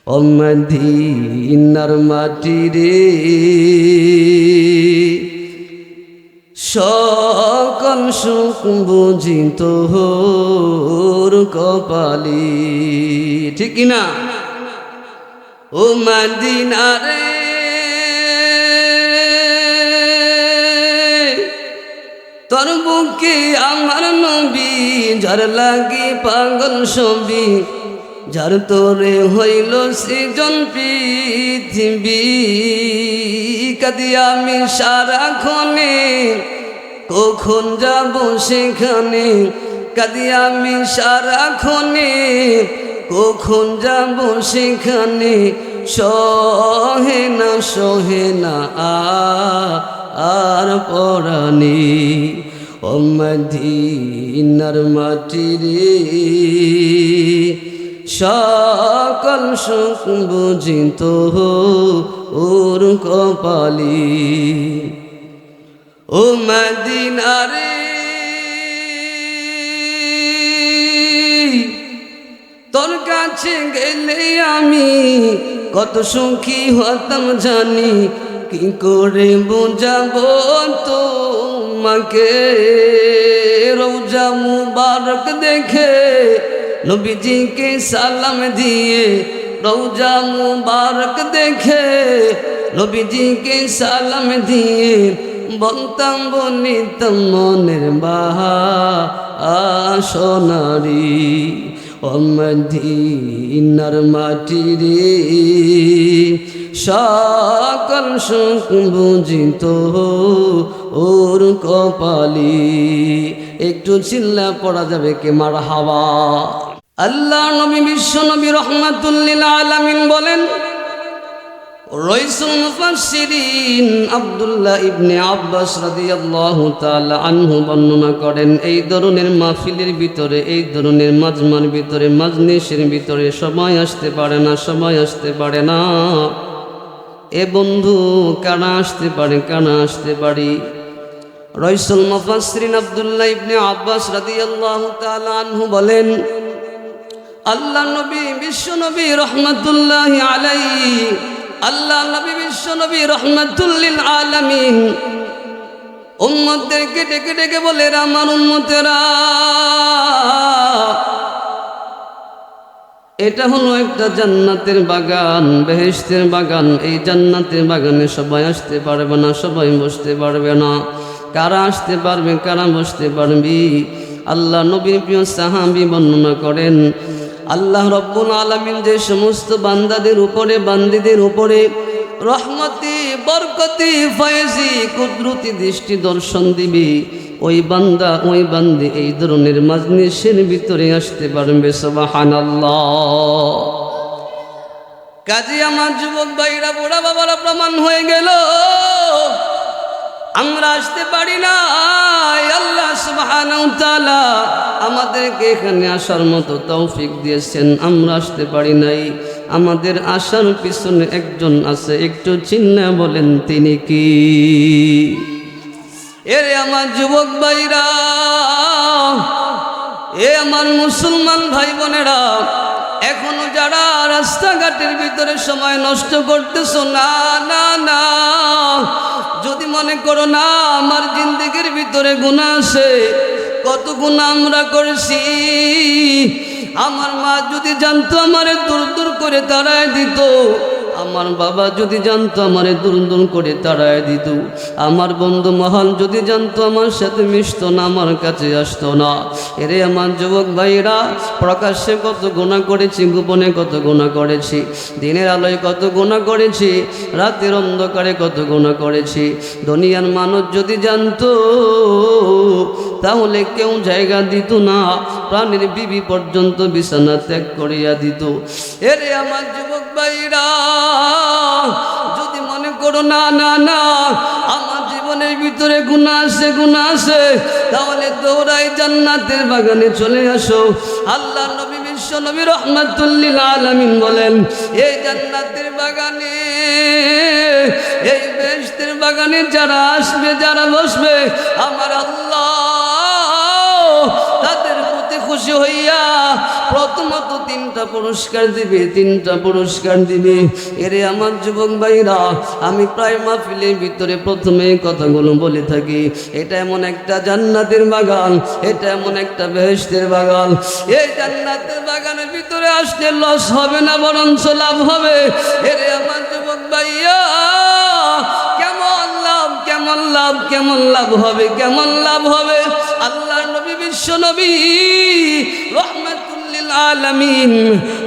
ও মদিনার মাটি রে সকল সুখ বুঝি তোর কপালি, ঠিক কিনা? ও মদিনা রে তোর বুকে আমার নবী, যার লাগি পাগল সবি, যার তোরে হইল সৃজন পৃথিবী। কাঁদি আমি সারাক্ষণে, কখন যাব সেখানে, কাঁদি আমি সারাক্ষণে, কখন যাব সেখানে, সহে না আর পরাণে। ও মদিনার মাটি রে সকল সুখ বুঝি তোর কপালি। ও মদিনা রে তোর কাছে গেলে আমি কত সুখী হতাম জানি, কি করে বোঝাবো তোমাকে। রওজা মুবারক দেখে নবীজিকে সালাম দিয়ে, রওজা মুবারক দেখে নবীজিকে সালাম দিয়ে, বলতাম বলিতাম মনের বাসনারি। ও মদিনার মাটি রে সকল সুখ বুঝি তোর কপালি। একটু চিল্লা পড়া যাবে কে মারহাবা। আল্লাহ নবী বিশ্ব নবী রহমাতুল লিল আলামিন বলেন, রাইসুল মুফাসসিরিন আব্দুল্লাহ ইবনে আব্বাস রাদিয়াল্লাহু তাআলা আনহু বর্ণনা করেন, এই ধরনের মাহফিলের ভিতরে, এই ধরনের মাজমার ভিতরে, মাজলিসের ভিতরে সময় আসতে পারে না, সময় আসতে পারে না। এ বন্ধু কানা আসতে পারে, কানা আসতে পারি। রাইসুল মুফাসসিরিন আব্দুল্লাহ ইবনে আব্বাস রাদিয়াল্লাহু তাআলা আনহু বলেন, আল্লাহ নবী বিশ্ব নবী রহমাতুল্লাহি আলাইহি, আল্লাহ নবী বিশ্ব নবী রহমাতুল লিল আলামিন উম্মতদেরকে ডেকে ডেকে বলে, আমার উম্মতেরা, এটা হলো একটা জান্নাতের বাগান, বেহেশতের বাগান। এই জান্নাতের বাগানে সবাই আসতে পারবে না, সবাই বসতে পারবে না। কারা আসতে পারবে, কারা বসতে পারবি? আল্লাহ নবীর প্রিয় সাহাবী বর্ণনা করেন, আল্লাহ রব্বুল আলামিন যে সমস্ত বান্দাদের উপরে, বান্দীদের উপরে রহমতি, বরকতি, ফয়েজি, কুদরতি দৃষ্টি দর্শন দিবি, ওই বান্দা, ওই বান্দি এই ধরনের মাজলিসের ভিতরে আসতে পারবে। সুবহানাল্লাহ। কাজী আমার যুবক ভাইরা, বুড়া বাবারা প্রমাণ হয়ে গেল আমরা আসতে পারি না। আল্লাহ সুবহানাহু ওয়া তাআলা আমাদেরকে এখানে আসার মতো তৌফিক দিয়েছেন, আমরা আসতে পারি নাই। আমাদের আসার পিছনে একজন আছে, একটু চিন্না বলেন তিনি কি? এরে আমার যুবক ভাইরা, এ আমার মুসলমান ভাই বোনেরা, এখনো যারা রাস্তাঘাটের ভিতরে সময় নষ্ট করতেছো, না না না, যদি মনে করো না আমার জিন্দেগির ভিতরে গুনাহ আছে, কত গুনাহ আমরা করেছি। আমার মা যদি জানতো আমারে দূর দূর করে তাড়ায় দিত, আমার বাবা যদি জানতো আমারে দূর দূর করে তাড়ায় দিত, আমার বন্ধু মহান যদি জানতো আমার সাথে মিশতো না, আমার কাছে আসতো না। এরে আমার যুবক ভাইরা, প্রকাশ্যে কত গুনাহ করেছি, গোপনে কত গুনাহ করেছি, দিনের আলোয় কত গুনাহ করেছি, রাতের অন্ধকারে কত গুনাহ করেছি। দুনিয়ার মানুষ যদি জানতো তাহলে কেউ জায়গা দিত না, প্রাণের বিবি পর্যন্ত বিছানা ত্যাগ করিয়া দিত। এরে আমার যুবক ভাইরা, যদি মনে করো না না না আমার জীবনের ভিতরে গুনাহ আছে, গুনাহ আছে, তাহলে দৌড়াই জান্নাতের বাগানে চলে আসো। আল্লাহ নবী বিশ্ব নবী রহমাতুল লিল আলামিন বলেন, এই জান্নাতের বাগানে, এই বেহেশতের বাগানে যারা আসবে, যারা বসবে, আমার আল্লাহ তাদের প্রতি খুশি হইয়া প্রথমত 3টা পুরস্কার দিবে, 3টা পুরস্কার দিবে। এরে আমার যুবক ভাইরা, আমি প্রায় মাহফিলের ভিতরে প্রথমে কথাগুলো বলে থাকি, এটা এমন একটা জান্নাতের বাগান, এটা এমন একটা বেহেশতের বাগান। এই জান্নাতের বাগানের ভিতরে আসলে লস হবে না, বরঞ্চ লাভ হবে। এরে আমার যুবক ভাইয়া, কেমন লাভ, কেমন লাভ, কেমন লাভ হবে, কেমন লাভ হবে। আল্লাহর নবী, বিশ্ব নবী রহমাতুল লিল আলামিন,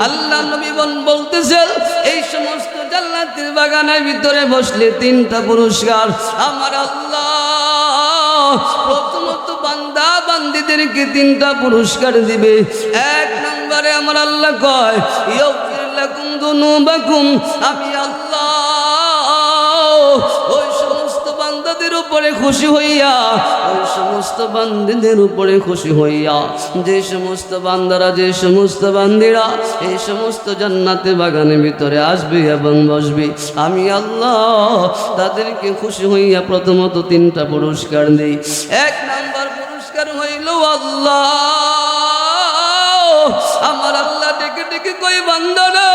আল্লাহর নবী বলতেছেন এই সমস্ত জান্নাতের বাগানের ভিতরে বসলে 3টা পুরস্কার আমার আল্লাহ প্রথমত বান্দা বান্দীদেরকে 3টা পুরস্কার দিবে। 1 নম্বরে আমার আল্লাহ কয় ইয়াগফির লাকুম যুনুবাকুম, আমি আল্লাহ ওই সমস্ত বান্দাদের উপরে খুশি হইয়া, ওই সমস্ত বান্দীদের উপরে খুশি হইয়া, যে সমস্ত বান্দারা, যে সমস্ত বান্দিরা এই সমস্ত জান্নাতের বাগানের ভিতরে আসবে এবং বসবে, আমি আল্লাহ তাদেরকে খুশি হইয়া প্রথমত 3টা পুরস্কার দিই। 1 নম্বর পুরস্কার হইল আল্লাহ, আমার আল্লাহ ডেকে ডেকে কই বান্দা রে,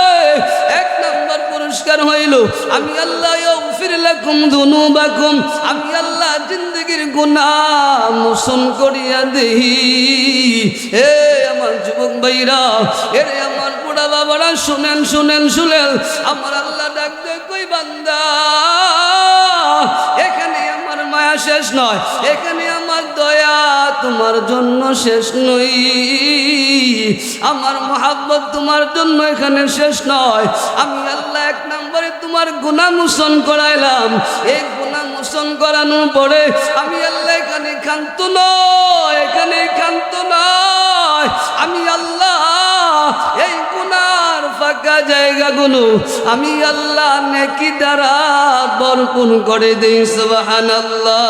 1 নম্বর পুরস্কার হইল আমি আল্লাহ ইয়াগফির লাকুম যুনুবাকুম, আমি আল্লাহ জিন্দেগীর গুনাহ মোচন করিয়া দেই। হে আমার যুবক ভাইরা, এরে আমার বুড়া বাবারা, শুনেন শুনেন শুনেন, আমার আল্লাহ ডাক দেয় কই বান্দা, এখানে আমার মায়া শেষ নয়, এখানে আমার দয়া তোমার জন্য শেষ নই, আমার মহাব্বত তোমার জন্য এখানে শেষ নয়। আমি আল্লাহ 1 নম্বরে তোমার গুনাহ মোচন করাইলাম, এই গুনাহ মোচন করানোর পরে আমি আল্লাহ এখানে ক্ষান্ত নয়, এখানে ক্ষান্ত নয়, আমি আল্লাহ এই গুনার ফাঁকা জায়গাগুলো আমি আল্লাহ নেকি দ্বারা ভরপুর করে দেই। সুবহানাল্লাহ।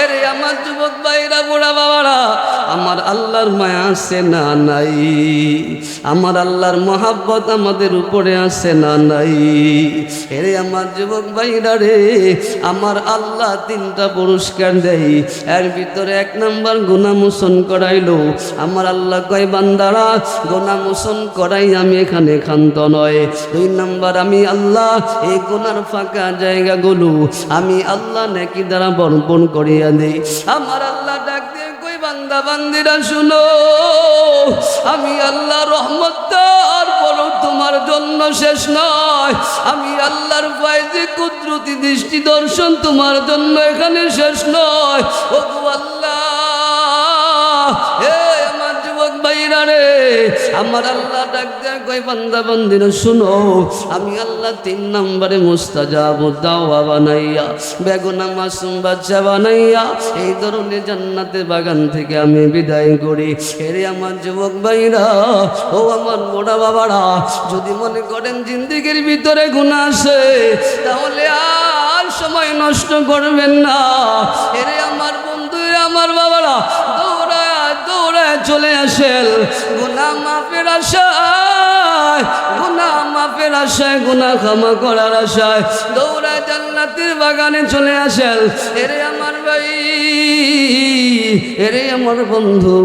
এরে আমার যুবক ভাইরা, বুড়া বাবারা, আমার আল্লাহর মায়া আছে না নাই? আমার আল্লাহর মহাব্বত আমাদের উপরে আছে না নাই? এরে আমার যুবক ভাইরা রে, আমার আল্লাহ 3টা পুরস্কার দেয়, এর ভিতরে 1 নম্বর গুনাহ মোচন করাইলো। আমার আল্লাহ কয় বান্দারা, গুনাহ মোচন করাই আমি এখানে ক্ষান্ত নয়। 2 নম্বর আমি আল্লাহ এই গুনার ফাঁকা জায়গাগুলো আমি আল্লাহ নেকি দ্বারা ভরপুর করিয়া দেই। আমার আল্লাহ ডাক দিয়ে কই বান্দা বান্দিরা শুনো, আমি আল্লাহ রহমত তারপরও তোমার জন্য শেষ নয়, আমি আল্লাহর ফয়জে কুদরতি দৃষ্টি দর্শন তোমার জন্য এখানে শেষ নয়। ও আল্লাহ, হে আমার যুবক ভাইরা রে, আমার আল্লাহ ডাক দেয় কই বান্দা বান্দিরা শুনো, আমি আল্লাহ 3 নম্বরে মুস্তাজাবুদ দাওয়া বানাইয়া, বেগুনা মাসুম বাচ্চা বানাইয়া এই ধরনের জান্নাতের বাগান থেকে আমি বিদায় করি। এরে আমার যুবক ভাইরা, ও আমার বুড়া বাবারা, যদি মনে করেন জিন্দেগির ভিতরে গুনাহ আছে, তাহলে আর সময় নষ্ট করবেন না। এরে আমার বন্ধুরা, আমার বাবারা, দৌড়ায় দৌড়ায় চলে আসেন গুনাহ মাফের আশায়, গুনাহ মাফের আশায়, গুনাহ ক্ষমা করার আশায় দৌড়ায় জান্নাতের বাগানে চলে আসেন। এরে আমার ভাই, এরে আমার বন্ধু,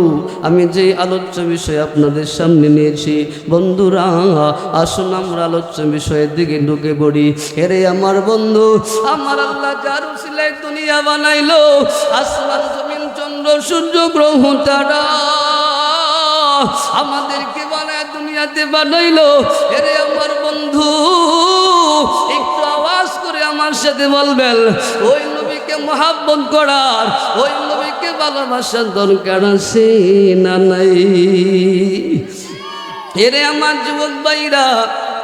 আমি যে আলোচ্য বিষয় আপনাদের সামনে নিয়েছি, বন্ধুরা আসুন আমরা আলোচ্য বিষয়ের দিকে ঢুকে পড়ি। এরে আমার বন্ধু, আমার আল্লাহ যার উসিলায় দুনিয়া বানাইলো, আসমান জমিন চন্দ্র সূর্য গ্রহ তারা আমাদেরকে বানায় দুনিয়াতে বানাইলো। এরে আমার বন্ধু, একটু আওয়াজ করে আমার সাথে বলবেন, ওই নবীকে মহাব্বত করার, ওই নবীকে ভালোবাসার দরকার আছে না নাই? এরে আমার যুবক ভাইরা,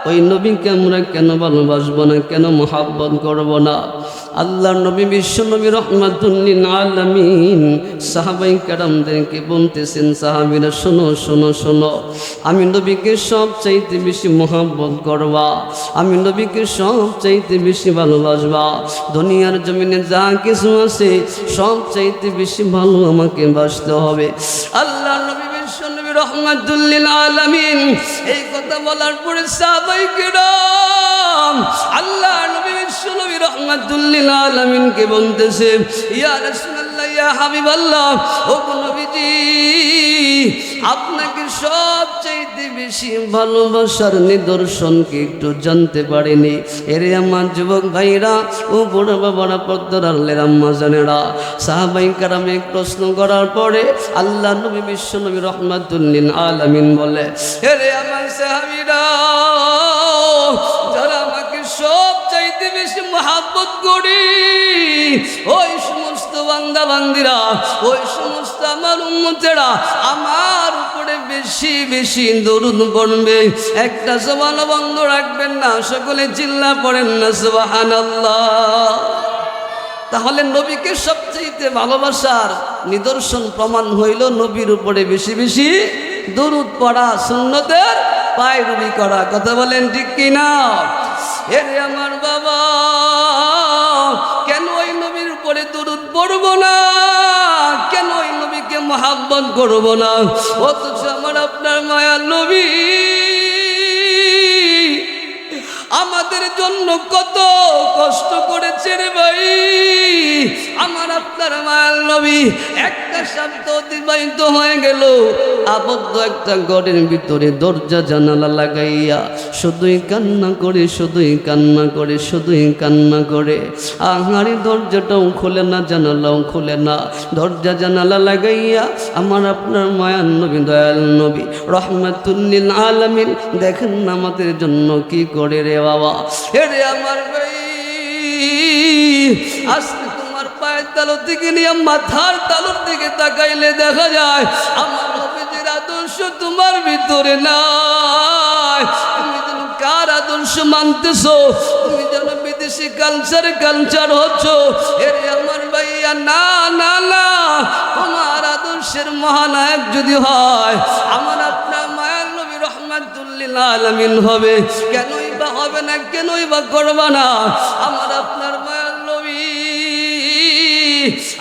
ওই নবীকে আমরা কেন ভালোবাসবো না, কেন মহাব্বত করব না? আল্লাহর নবী বিশ্ব নবী রহমাতুল লিল আলামিন সাহাবায়ে কেরামদেরকে বলতেছেন, সাহাবীরা শোনো শোনো শোনো, আমি নবীকে সবচাইতে বেশি মহব্বত করবা, আমি নবীকে সবচাইতে বেশি ভালোবাসবা। দুনিয়ার জমিনে যা কিছু আছে সবচাইতে বেশি ভালো আমাকে বাসতে হবে। আল্লাহর নবী বিশ্ব নবী রহমাতুল লিল আলামিন এই কথা বলার পরে সাহাবায়ে কেরাম আল্লাহর নবী বিশ্ব নবী রহমাতুল লিল আলামিনকে বলতেছে, ইয়া রাসূলুল্লাহ, ইয়া ইয়া হাবিবাল্লাহ, ও নবীজি আপনাকে সবচেয়ে বেশি ভালোবাসার নিদর্শন কি একটু জানতে পারিনি? এরে আমার যুবক ভাইরা ও বড় বাবারা, পর্দার আল্লাহর আম্মা জানেরা, সাহাবায়ে কেরামে প্রশ্ন করার পরে আল্লাহ নবী বিশ্ব নবী রহমাতুল লিল আলামিন বলে, এরে আমার সাহাবীরা, যারা আমাকে সবচাইতে বেশি মহব্বত করি ওই সমস্ত বান্দা বান্দিরা, ওই সমস্ত আমার উম্মতেরা আমার উপরে বেশি বেশি দরুদ পড়বে। একটা জবান বন্ধ রাখবেন না, সকলে চিল্লা পড়েন না সুবহানাল্লাহ। তাহলে নবীকে সবচেয়ে ভালোবাসার নিদর্শন প্রমাণ হইল নবীর উপরে বেশি বেশি দরুদ পড়া, সুন্নতের পায়রবি করা। কথা বলেন ঠিক কিনা? এরে আমার বাবা, কেন ওই নবীর উপরে দরুদ পড়ব না? কেন ওই নবীকে মহব্বত করব না? অথচ আমার আপনার মায়ার নবী আমাদের জন্য কত কষ্ট করেছে রে ভাই। আমার আপনার মায়ার নবী একটা সপ্তাহ অতিবাহিত হয়ে গেল আবদ্ধ একটা ঘরের ভিতরে, দরজা জানালা লাগাইয়া শুধুই কান্না করে, শুধুই কান্না করে, শুধুই কান্না করে। আহারে দরজাটাও খোলে না, জানালাও খোলে না, দরজা জানালা লাগাইয়া আমার আপনার মায়ার নবী, দয়াল নবী রহমাতুল লিল আলামিন দেখেন না আমাদের জন্য কি করে রে বাবা। এরে আমার ভাই, আজকে তোমার পায়ের তালুর দিকে নিয়ে মাথার তালুর দিকে তাকাইলে দেখা যায় আমার নবীজির আদর্শ তোমার ভিতরে নাই। তুমি যেন কার আদর্শ মানতেছো? তুমি যেন বিদেশি কালচার হচ্ছ। এরে আমার ভাইয়া, না না না, তোমার আদর্শের মহানায়ক যদি হয় আমার আপনার মায়ার নবী রহমাতুল লিল আলামিন হবে। কেনই বা হবে না, কেনই বা করবা না? আমার আপনার মায়ার নবী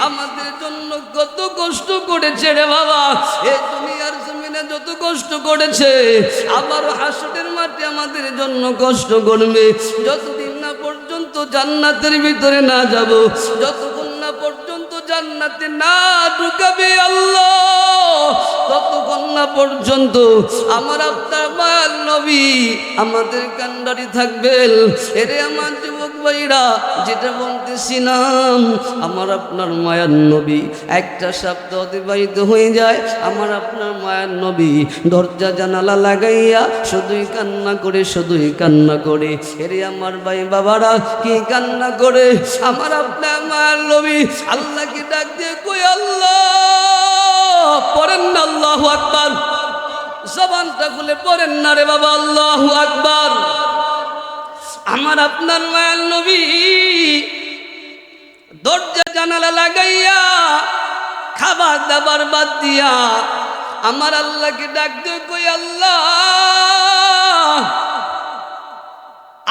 আমাদের জন্য কত কষ্ট করেছে রে বাবা। এই দুনিয়ার জমিনে যত কষ্ট করেছে, আবার হাসরের মাঠে আমাদের জন্য কষ্ট করবে। যতদিন না পর্যন্ত জান্নাতের ভিতরে না যাব, যতক্ষণ না পর্যন্ত জান্নাতে না ঢুকাবে আল্লাহ, ততক্ষণ না পর্যন্ত আমার আপনার মায়ার নবী আমাদের কান্ডারি থাকবেন। এরে আমার যুবক ভাইরা, যেটা বলতেছিলাম, আমার আপনার মায়ার নবী একটা সপ্তাহ অতিবাহিত হয়ে যায়, আমার আপনার মায়ার নবী দরজা জানালা লাগাইয়া শুধুই কান্না করে, শুধুই কান্না করে। এরে আমার ভাই বাবারা, কি কান্না করে? আমার আপনার মায়ার নবী আল্লাহকে ডাক দিয়ে কই, আল্লাহ পড়েন না আল্লাহু আকবার, জবানটা খুলে পড়েন না রে বাবা, আল্লাহু আকবার। আমার আপনার মায়ার নবী দরজা জানালা লাগাইয়া খাবার দাবার বাদ দিয়া আমার আল্লাহকে ডাক দিয়ে কই, আল্লাহ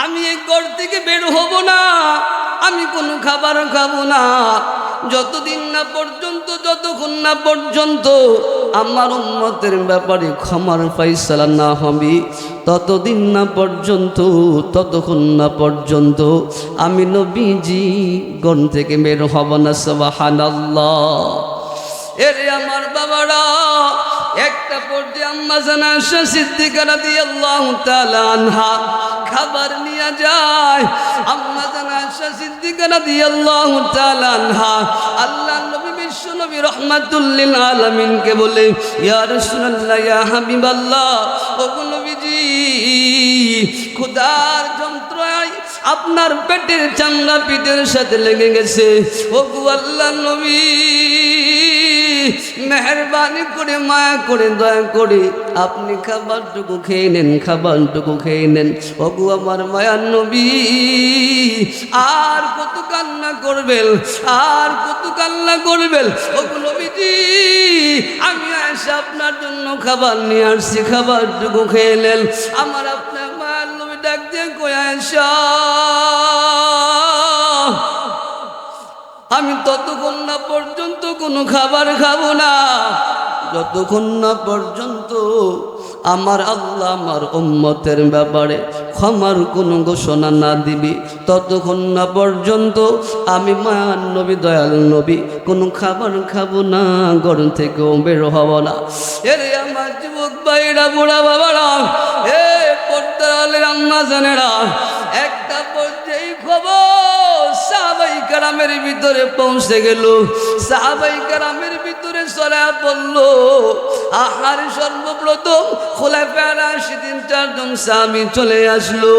আমি এই ঘর থেকে বের হব না, আমি কোনো খাবার খাবো না যতদিন না পর্যন্ত, যতক্ষণ না পর্যন্ত আমার উম্মতের ব্যাপারে ক্ষমার ফায়সালা না হবে, ততদিন না পর্যন্ত, ততক্ষণ না পর্যন্ত আমি নবীজি ঘর থেকে বের হব না। সুবহানাল্লাহ। এরে আমার বাবারা, একটা পর্যায়ে আম্মা জানা আয়েশা সিদ্দিকা রাদিয়াল্লাহু তাআলা আনহা খাবার নিয়ে যায়। আম্মা জানা আয়েশা সিদ্দিকা রাদিয়াল্লাহু তাআলা আনহা আল্লাহর নবী বিশ্ব নবী রহমাতুল লিল আলামিনকে বলে, ইয়া রাসূলুল্লাহ, ইয়া হাবিবাল্লাহ, ও নবীজি ক্ষুধার যন্ত্রণায় আপনার পেটের চামড়া পিঠের সাথে লেগে গেছে। ও আল্লাহর নবী, মেহরবানি করে, মায়া করে, দয়া করে আপনি খাবারটুকু খেয়ে নেন, খাবারটুকু খেয়ে নেন। ওগো আমার মায়ার নবী, আর কত কান্না করবেন, আর কত কান্না করবেন? ওগো নবীজি, আমি আয়েশা আপনার জন্য খাবার নিয়ে আসছি, খাবারটুকু খেয়ে নেন। আমার আপনার মায়ার নবী ডাক দিয়ে কই, আয়েশা আমি ততক্ষণ না পর্যন্ত কোনো খাবার খাবো না, যতক্ষণ না পর্যন্ত আমার আল্লাহ আমার উম্মতের ব্যাপারে ক্ষমার কোনো ঘোষণা না দিবি ততক্ষণ না পর্যন্ত আমি মায়ার নবী দয়াল নবী কোনো খাবার খাবো না, ঘর থেকেও বের হব না। এরে আমার যুবক ভাইরা, বুড়া বাবারা, এ পর্দার আম্মা জানেরা, একটা পর্যায়ে খবর সাহাবাই কেরামের ভিতরে পৌঁছে গেল। সাহাবাই কেরামের ভিতরে ছড়ায় পড়ল। আহার সর্বপ্রথম খোলাফায়ে রাশিদিন চারজন সাহাবী চলে আসলো।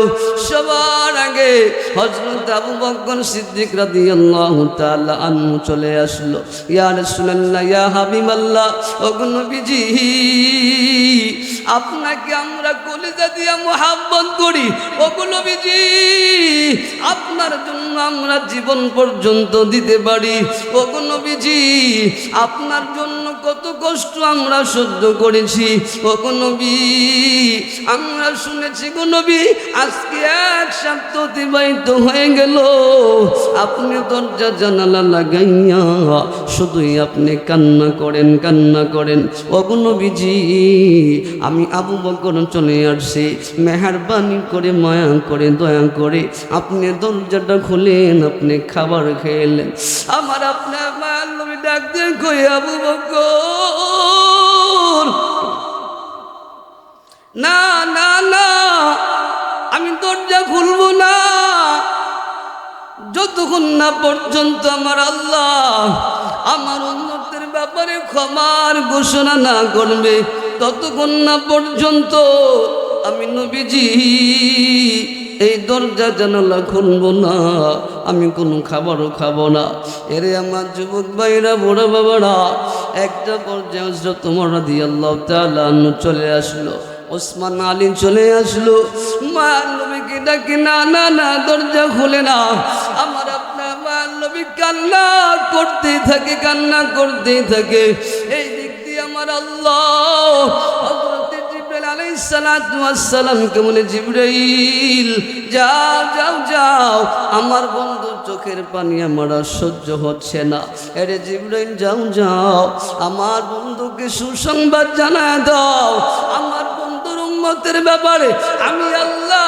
সবার আগে হযরত আবু বকর সিদ্দিক রাদিয়াল্লাহু তাআলা আনহু চলে আসলো। ইয়া রাসূলুল্লাহ, ইয়া হাবিবাল্লাহ, ওগো নবীজি, আপনাকে আমরা কলিজা দিয়া মুহাব্বত করি। ওগো নবীজি, আপনার জন্য আমরা জীবন পর্যন্ত দিতে পারি। ওগো নবীজি, আপনার জন্য কত কষ্ট আমরা সহ্য করেছি। ওগো নবী, আমরা শুনেছি গো নবী, আজকে এক সপ্তাহ অতিবাহিত হয়ে গেল, আপনি দরজা জানালা লাগাইয়া শুধুই আপনি কান্না করেন, কান্না করেন। ওগো নবীজি, আমি আবু বকর চলে আসছি, মেহেরবানি করে, মায়া করে, দয়া করে আপনি দরজাটা খুলেন, আপনি খাবার খেলেন। আমার আপনার মায়ের নবী ডাক দিয়ে কই, আবু বকর, না না না, আমি দরজা খুলবো না যতক্ষণ না পর্যন্ত আমার আল্লাহ আমার উম্মতের ব্যাপারে ক্ষমার ঘোষণা না করবে, ততক্ষণ না পর্যন্ত আমি নবীজি এই দরজা জানালা খুলবো না, আমি কোনো খাবারও খাবো না। এরে আমার যুবক ভাইরা, বুড়া বাবারা, একটা পর্যায়ে হযরত ওমর রাদিয়াল্লাহু তাআলা আনহু চলে আসলো, ওসমান আলী চলে আসলো। মায়ার নবীকে ডাকি, না না না, দরজা খুলে না। আমার আপনার মায়ার নবী কান্না করতেই থাকে, কান্না করতেই থাকে। এই দিক দিয়ে আমার আল্লাহ হযরত জিবরাইল আলাইহিস সালাতু ওয়াস সালামকে বলে, জিবরাইল যাও যাও যাও, আমার বন্ধুর চোখের পানি আমার আর সহ্য হচ্ছে না। এরে জিবরাইল যাও যাও, আমার বন্ধুকে সুসংবাদ জানায় দাও, আমার বন্ধুর উম্মতের ব্যাপারে আমি আল্লাহ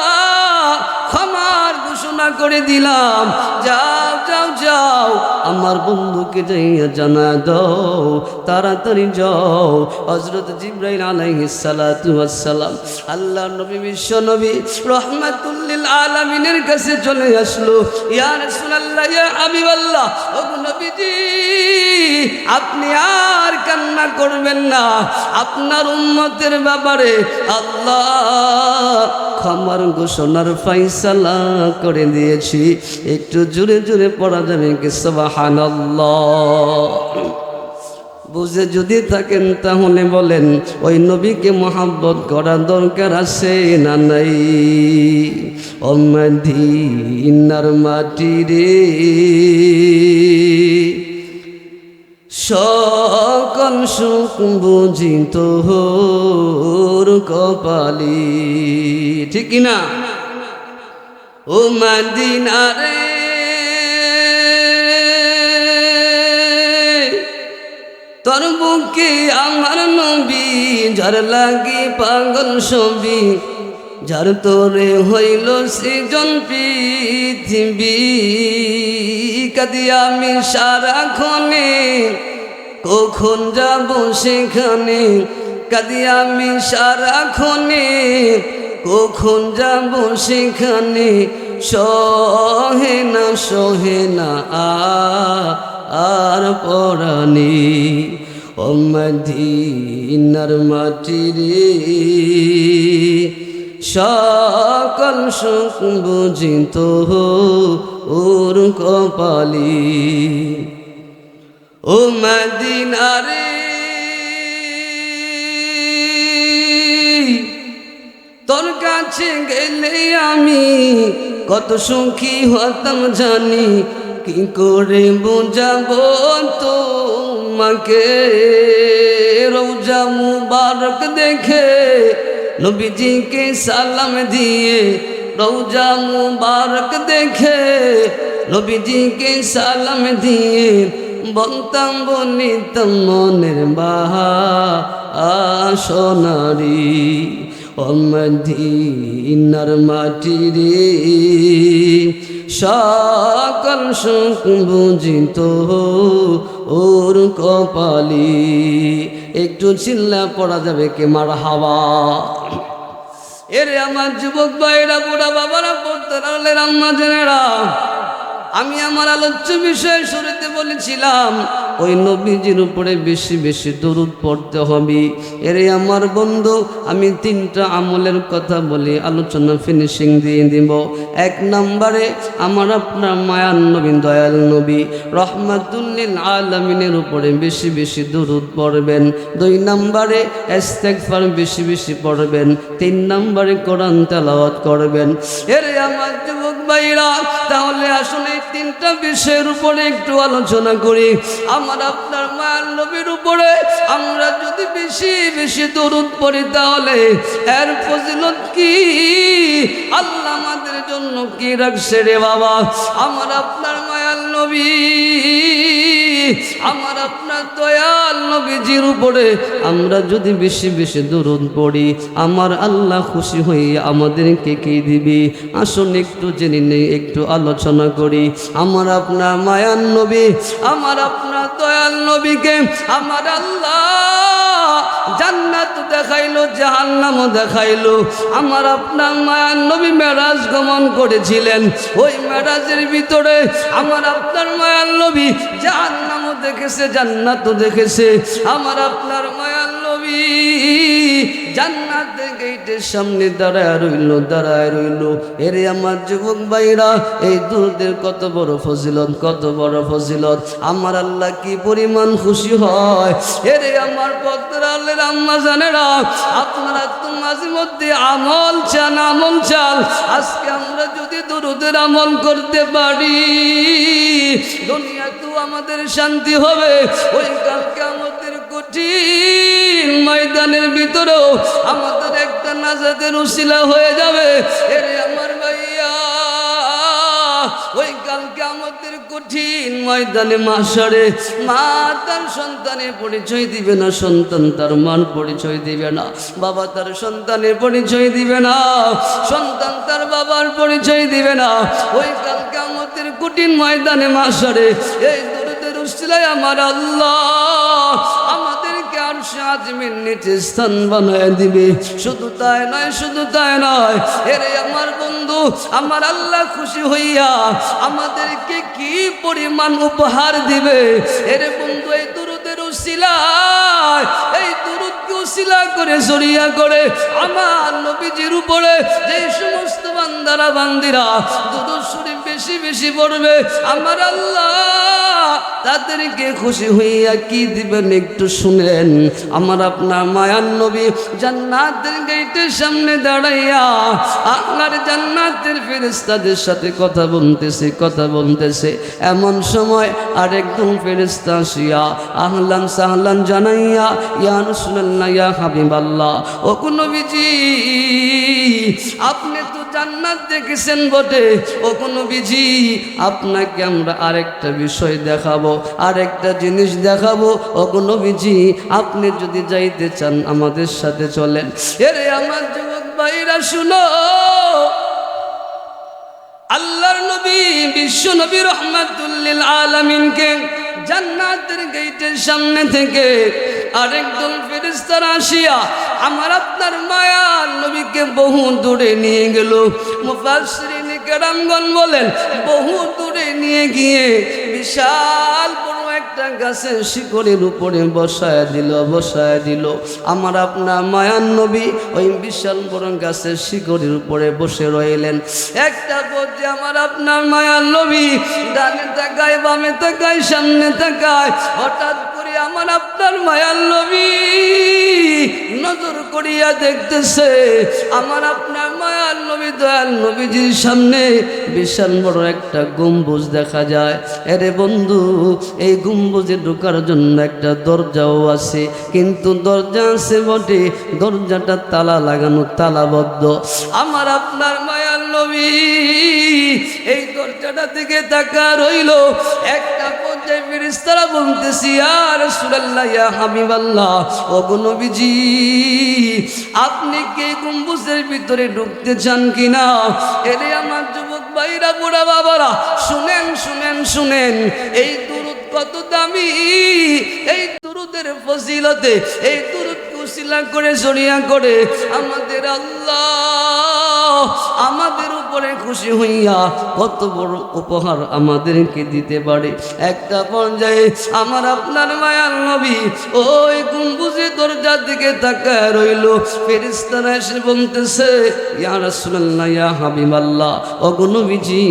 ক্ষমার ঘোষণা করে দিলাম। যাও যাও যাও, আমার বন্ধুকে যাইয়া জানায় দাও, তাড়াতাড়ি যাও। হযরত জিবরাইল আলাইহিস সালাতু ওয়াস সালাম আল্লাহর নবী, বিশ্ব নবী, রাহমাতুল লিল আলামিনের কাছে চলে আসলো। ইয়া রাসূলুল্লাহ, ইয়া হাবিবাল্লাহ, ওগো নবীজি, আপনি আর কান্না করবেন না, আপনার উম্মতের ব্যাপারে আল্লাহ ক্ষমার ঘোষণার ফয়সালা করে দিয়েছি। একটু জোরে জোরে পড়া যাবে কি সুবহানাল্লাহ? বুঝে যদি থাকেন তাহলে বলেন, ওই নবীকে মহব্বত করার দরকার আছে না নাই? ও মদিনার মাটি রে, সকল সুখ বুঝি তোর কপালি, ঠিক না? ও মদিনা রে, তোর বুকে আমার নবী, যার লাগি পাগল ছবি, যার তোরে হইল সৃজন পৃথিবী। কাঁদি আমি সারাক্ষণে, কখন যাব সেখানে, কাঁদি আমি সারাক্ষণে, কখন যাব সেখানে, সহে না সহে না আর পরাণে। ও মদিনার মাটি রে, সকল সুখ বুঝি তোর কপালি। ও মদিনা রে, তোর কাছে গেলে আমি কত সুখী হতাম জানি, কি করে বোঝাবো তোমাকে। রওজা মুবারক দেখে নবীজিকে সালাম দিয়ে, রওজা মুবারক দেখে নবীজিকে সালাম দিয়ে, বলতাম বলিতাম মনের বাহা সোনারি ও মদিনার মাটি রে সকল সুখ বুঝিত ওর কপালি। একটু চিল্লা পড়া যাবে কে মারহাবা। এরে আমার যুবক ভাইরা, বুড়া বাবারা, পড়তে আম্মা জেনেরা, আমি আমার আলোচ্য বিষয় শুরুতে বলেছিলাম ওই নবীজির উপরে বেশি বেশি দরুদ পড়তে হবে। এরে আমার বন্ধু, আমি তিনটা আমলের কথা বলি, আলোচনা ফিনিশিং দিয়ে দিব। এক নম্বরে আমার আপনার মায়ার নবী, দয়াল নবী রহমাতুল লিল আলামিনের উপরে বেশি বেশি দরুদ পড়বেন। দুই নম্বরে ইস্তেগফার বেশি বেশি পড়বেন। তিন নম্বরে কোরআন তেলাওয়াত করবেন। এরে আমার যুবক ভাইরা, তাহলে আসলে তিনটা বিষয়ের উপরে একটু আলোচনা করি। আমার আপনার মায়ার নবীর উপরে আমরা যদি বেশি বেশি দরুদ পড়ি তাহলে এর ফজিলত কি, আল্লাহ আমাদের জন্য কি রাখছে রে বাবা। আমার আপনার মায়ার নবী, আমার আপনার দয়াল নবীজির উপরে আমরা যদি বেশি বেশি দরুদ পড়ি, আমার আল্লাহ খুশি হয়ে আমাদেরকে কি দিবি। আসুন একটু জেনে নেই, একটু আলোচনা করি। আমার আপনার মায়ার নবী, আমার আপনার দয়াল নবীকে আমার আল্লাহ জান্নাত দেখাইলো, জাহান্নামও দেখাইলো। আমার আপনার মায়ার নবী মেরাজ গমন করেছিলেন। ওই মেরাজের ভিতরে আমার আপনার মায়ার নবী জাহান্নামও দেখেছে, জান্নাতও দেখেছে। আমার আপনার মায়ার নবী জান্নাতের গেটের সামনে দাঁড়ায় রইল। এরে আমার যুবক ভাইরা, এই দুরুদের কত বড় ফজিলত, কত বড় ফজিলত। আমার আল্লাহ কি পরিমাণ খুশি হয়। এরে আমার পদ্মালের আম্মা জানেরা, আপনারা তো মাঝে মধ্যে আমল চান, আমল চান। আজকে আমরা যদি দুরুদের আমল করতে পারি, দুনিয়া তো আমাদের শান্তি হবে। ওই কালকে আমাদের কঠিন ময়দানের ভিতরেও আমাদের একটা নাজাতের উসিলা হয়ে যাবে। এরে আমার ভাইয়া, ওই কালকে আমাদের কঠিন ময়দানে মাশারে মা তার সন্তানের পরিচয় দিবে না, সন্তান তার মান পরিচয় দিবে না, বাবা তার সন্তানের পরিচয় দিবে না, সন্তান তার বাবার পরিচয় দিবে না। ওই কালকে আমাদের কঠিন ময়দানে মাশারে এই দরুদের উসিলায় আমার আল্লাহ আমাদেরকে আরশে আজিমের নিচে স্থান বানায় দিবে। শুধু তাই নয়, শুধু তাই নয়, এরে আমার বন্ধু, আমার আল্লাহ খুশি হইয়া আমাদেরকে কি পরিমাণ উপহার দিবে। এরে বন্ধু, এই দুরুদের উসিলায়, এই দুরুদকে উসিলা করে জড়িয়া করে আমার নবীজির উপরে যে সমস্ত বান্দারা বান্দিরা দুরুদ শরীফ বেশি বেশি পড়বে, আমার আল্লাহ তাদেরকে খুশি হইয়া কি দিবেন একটু শুনেন। আমার আপনার মায়ার নবী জান্নাতের গেটের সামনে দাঁড়াইয়া আল্লাহর জান্নাতের ফেরেশতাদের সাথে কথা বলতেছে। এমন সময় আরেকজন ফেরেশতা আসিয়া আহলান সাহলান জানাইয়া, ইয়া রাসূলুল্লাহ, ইয়া হাবিবাল্লাহ, ও নবীজি আপনি তো জান্নাত দেখেছেন বটে, ও নবীজি আপনাকে আমরা আরেকটা বিষয় দেখাবো, আরেকটা জিনিস দেখাবো। ও নবীজি আপনি যদি যাইতে চান আমাদের সাথে চলেন। এরে আমার যুবক ভাইরা শুনো, আল্লাহর নবী বিশ্ব নবী রহমাতুল লিল আলামিনকে জান্নাতের গেটের সামনে থেকে আরেকজন ফেরেশতা আসিয়া আমার আপনার মায়ার নবীকে বহু দূরে নিয়ে গেল। মুফাসসিরিন কেরামগণ বলেন, বহু দূরে নিয়ে গিয়ে বিশাল বড় একটা গাছের শিকড়ের উপরে বসায় দিল। আমার আপনার মায়ার নবী ওই বিশাল বড় গাছের শিকড়ের উপরে বসে রইলেন। একটা পর্যায়ে আমার আপনার মায়ার নবী ডানে তাকায়, বামে তাকায়, সামনে তাকায়। হঠাৎ করে আমার আপনার মায়ার নবী নজর করিয়া দেখতেছে আমার আপনার মায়ার নবী দয়াল নবীজির সামনে বিশাল বড় একটা গম্বুজ দেখা যায়। এরে বন্ধু, এই গম্বুজে ঢোকার জন্য একটা দরজাও আছে, কিন্তু দরজা আছে বটে, দরজাটা তালা লাগানো, তালাবদ্ধ। আমার আপনার মায়ার নবী এই দরজাটা থেকে তাকা রইল। একটা পর্যায়ে ফেরেশতারা বলতেছি ইয়া রাসূলুল্লাহ ইয়া হাবিবাল্লাহ, ওগো নবীজি আপনি কি এই গম্বুজের ভিতরে ঢুকতে চান কিনা? এরে আমার যুবক ভাইরা, বুড়া বাবারা, শুনেন শুনেন শুনেন, এই দুরূদ কত দামি, এই দুরূদের ফজিলতে, এই দুরূদ উসিলা করে জড়িয়া করে আমাদের আল্লাহ আমাদের উপরে খুশি হইয়া কত বড় উপহার আমাদেরকে দিতে পারে। একটা পর্যায়ে আমার আপনার মায়ার নবী ওই গম্বুজের দরজার দিকে তাকায় রইল। ফেরেশতারা এসে বলতেছে ইয়া রাসূলুল্লাহ ইয়া হাবিবাল্লাহ, ওগো নবীজি